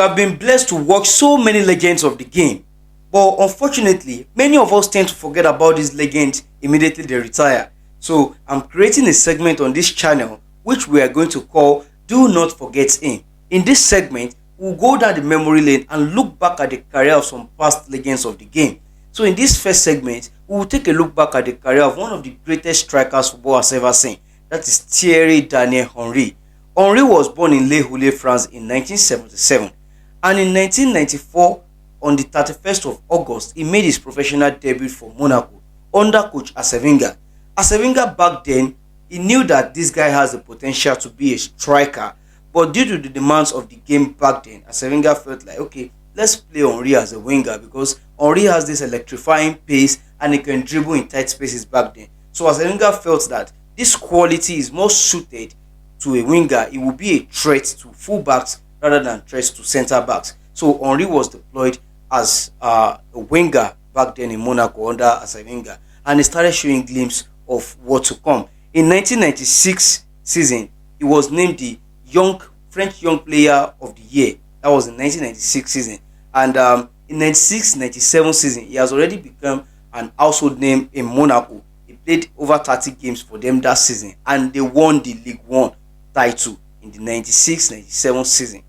We have been blessed to watch so many legends of the game, but unfortunately, many of us tend to forget about these legends immediately they retire. So I'm creating a segment on this channel which we are going to call Do Not Forget Him. In this segment, we'll go down the memory lane and look back at the career of some past legends of the game. So in this first segment, we will take a look back at the career of one of the greatest strikers football has ever seen. That is Thiery Henry. Henry was born in Le Hulé, France in 1977, and in 1994, on the 31st of August, he made his professional debut for Monaco under coach Arsene Wenger. Arsene Wenger back then, he knew that this guy has the potential to be a striker, but due to the demands of the game back then, Arsene Wenger felt like, okay, let's play Henry as a winger because Henry has this electrifying pace and he can dribble in tight spaces back then. So Arsene Wenger felt that this quality is more suited to a winger. It will be a threat to fullbacks rather than threats to centre backs. So Henry was deployed as a winger back then in Monaco under Arsene Wenger, and he started showing glimpses of what to come. In 1996 season, he was named the French Young Player of the Year. That was in 1996 season, and in 96-97 season, he has already become an household name in Monaco. He played over 30 games for them that season, and they won the League One title in the 96-97 season.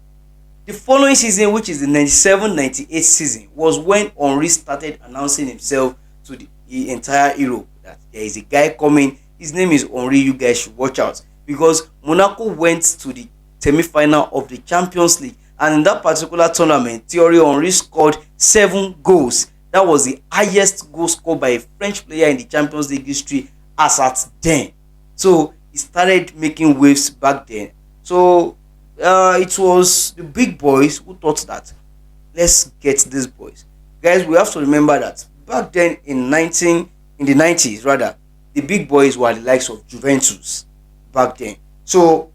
The following season, which is the 97-98 season, was when Henry started announcing himself to the entire Europe that there is a guy coming. His name is Henry. You guys should watch out, because Monaco went to the semi-final of the Champions League, and in that particular tournament, Thiery Henry scored 7 goals. That was the highest goal scored by a French player in the Champions League history as at then. So he started making waves back then. So it was the big boys who thought that let's get these boys. Guys, we have to remember that back then in the 90s rather, the big boys were the likes of Juventus back then. So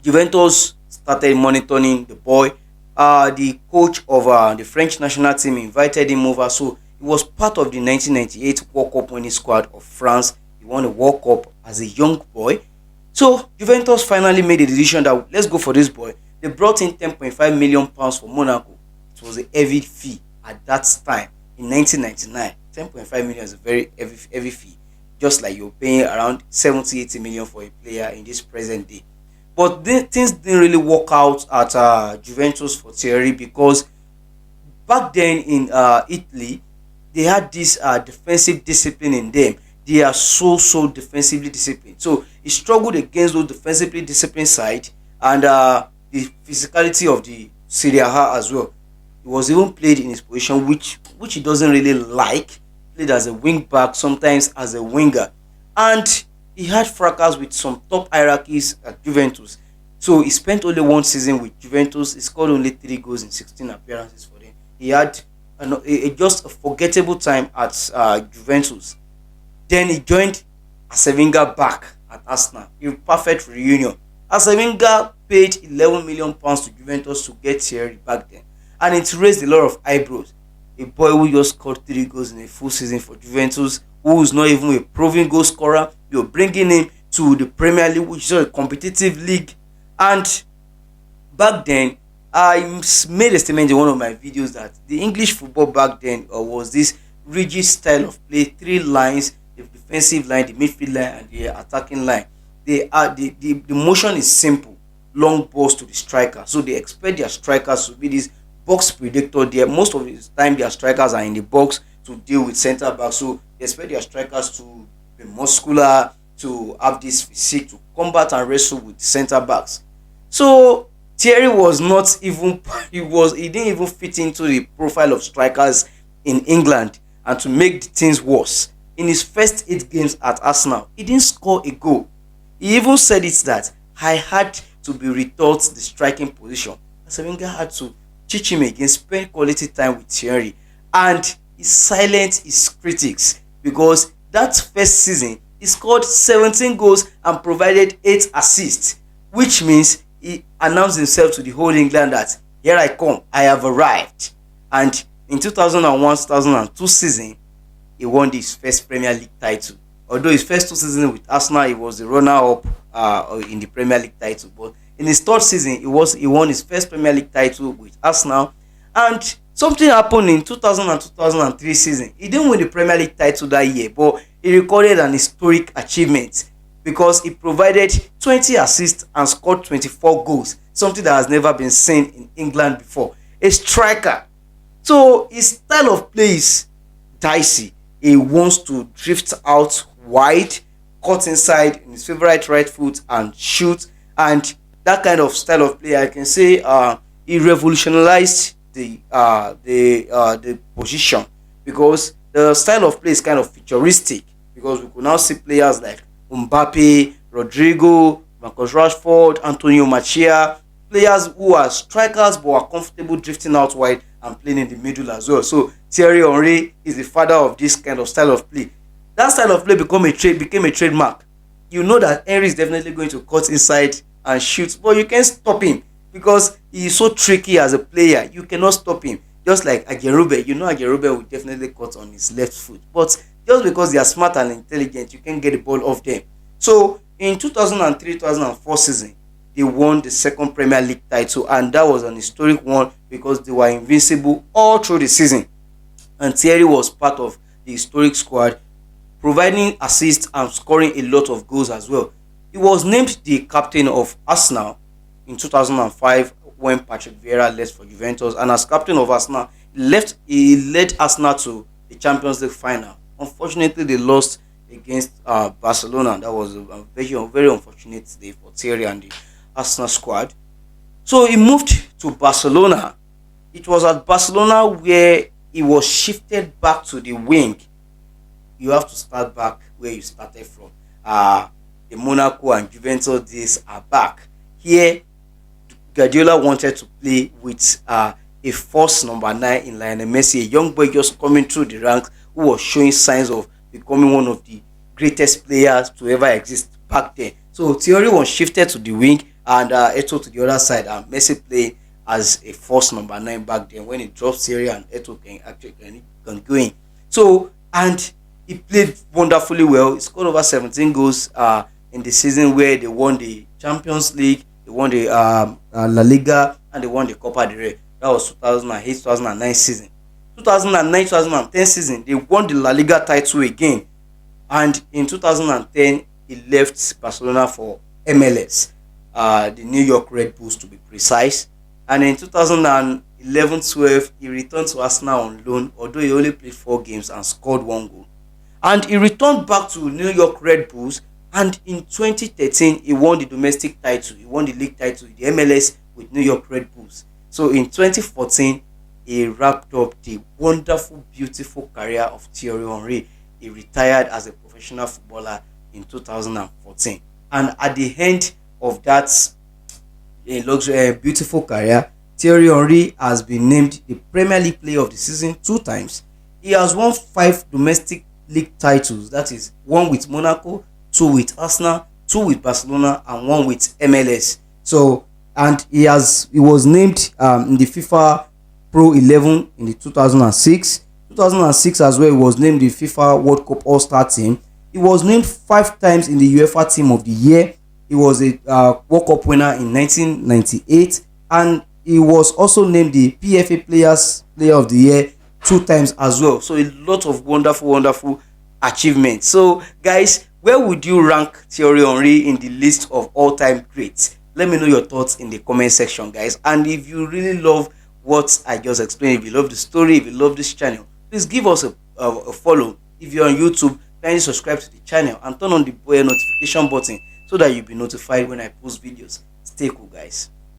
Juventus started monitoring the boy. The coach of the French national team invited him over, so he was part of the 1998 World Cup winning squad of France. He won a World Cup as a young boy. So Juventus finally made a decision that let's go for this boy. They brought in 10.5 million pounds for Monaco. It was a heavy fee at that time in 1999. 10.5 million is a very heavy fee, just like you're paying around 70-80 million for a player in this present day. But things didn't really work out at Juventus for Thierry, because back then in Italy, they had this defensive discipline in them. They are so defensively disciplined. So he struggled against those defensively disciplined side and the physicality of the Serie A as well. He was even played in his position which he doesn't really like. Played as a wing back, sometimes as a winger, and he had fracas with some top hierarchies at Juventus. So he spent only one season with Juventus. He scored only 3 goals in 16 appearances for them. He had just a forgettable time at Juventus. Then he joined Arsene Wenger back at Arsenal. A perfect reunion. Arsene Wenger paid 11 million pounds to Juventus to get Thierry back then, and it raised a lot of eyebrows. A boy who just scored 3 goals in a full season for Juventus, who is not even a proven goal scorer, you're bringing him to the Premier League, which is a competitive league. And back then, I made a statement in one of my videos that the English football back then was this rigid style of play, 3 lines: the defensive line, the midfield line, and the attacking line. The motion is simple, long balls to the striker. So they expect their strikers to be this box predictor there. Most of the time, their strikers are in the box to deal with centre back. So they expect their strikers to be muscular, to have this physique, to combat and wrestle with centre backs. So Thierry was not even he didn't even fit into the profile of strikers in England. And to make the things worse, in his first 8 games at Arsenal, he didn't score a goal. He even said it that I had to be retaught the striking position. Arsene Wenger had to teach him again, spend quality time with Thierry, and he silenced his critics, because that first season he scored 17 goals and provided 8 assists, which means he announced himself to the whole England that here I come, I have arrived. And in 2001-2002 season, he won his first Premier League title. Although his first 2 seasons with Arsenal, he was the runner-up in the Premier League title. But In his third season, he won his first Premier League title with Arsenal, and something happened in 2000 and 2003 season. He didn't win the Premier League title that year, but he recorded an historic achievement because he provided 20 assists and scored 24 goals, something that has never been seen in England before. A striker. So his style of play is dicey. He wants to drift out wide, cut inside in his favorite right foot and shoot. And that kind of style of play, I can say, he revolutionized the position, because the style of play is kind of futuristic, because we could now see players like Mbappe, Rodrigo, Marcus Rashford, Antonio Martial, players who are strikers but are comfortable drifting out wide and playing in the middle as well. So Thiery Henry is the father of this kind of style of play. That style of play became a trademark. You know that Henry is definitely going to cut inside and shoot, but you can't stop him because he is so tricky as a player. You cannot stop him. Just like Aguero, you know Aguero will definitely cut on his left foot, but just because they are smart and intelligent, you can get the ball off them. So in 2003-2004 season, they won the second Premier League title, and that was an historic one because they were invincible all through the season. And Thierry was part of the historic squad, providing assists and scoring a lot of goals as well. He was named the captain of Arsenal in 2005 when Patrick Vieira left for Juventus, and as captain of Arsenal, he led Arsenal to the Champions League final. Unfortunately, they lost against Barcelona. That was a very unfortunate day for Thierry and the Arsenal squad. So he moved to Barcelona. It was at Barcelona where he was shifted back to the wing. You have to start back where you started from. The Monaco and Juventus days are back. Here, Guardiola wanted to play with a false number 9 in Lionel Messi, a young boy just coming through the ranks who was showing signs of becoming one of the greatest players to ever exist back then. So Thierry was shifted to the wing and Eto'o to the other side, and Messi played as a false number 9 back then when he dropped Thierry and Eto'o can go in. So, and he played wonderfully well. He scored over 17 goals in the season where they won the Champions League, they won the La Liga, and they won the Copa del Rey. That was 2008-2009 season. 2009-2010 season, they won the La Liga title again. And in 2010, he left Barcelona for MLS, the New York Red Bulls to be precise. And in 2011-12, he returned to Arsenal on loan, although he only played 4 games and scored 1 goal. And he returned back to New York Red Bulls, and in 2013, he won the domestic title. He won the league title, the MLS, with New York Red Bulls. So in 2014, he wrapped up the wonderful, beautiful career of Thierry Henry. He retired as a professional footballer in 2014. And at the end of that beautiful career, Thierry Henry has been named the Premier League Player of the Season 2 times. He has won 5 domestic league titles. That is 1 with Monaco, 2 with Arsenal, 2 with Barcelona, and 1 with MLS. So, and he was named in the FIFA Pro 11 in the 2006 as well. He was named the FIFA World Cup All-Star team. He was named 5 times in the UEFA Team of the Year. He was a World Cup winner in 1998, and he was also named the PFA Player of the Year 2 times as well. So a lot of wonderful achievements. So guys, where would you rank Thierry Henry in the list of all-time greats? Let me know your thoughts in the comment section, guys. And if you really love what I just explained, if you love the story, if you love this channel, please give us a follow. If you're on YouTube, kindly subscribe to the channel and turn on the notification button so that you'll be notified when I post videos. Stay cool, guys.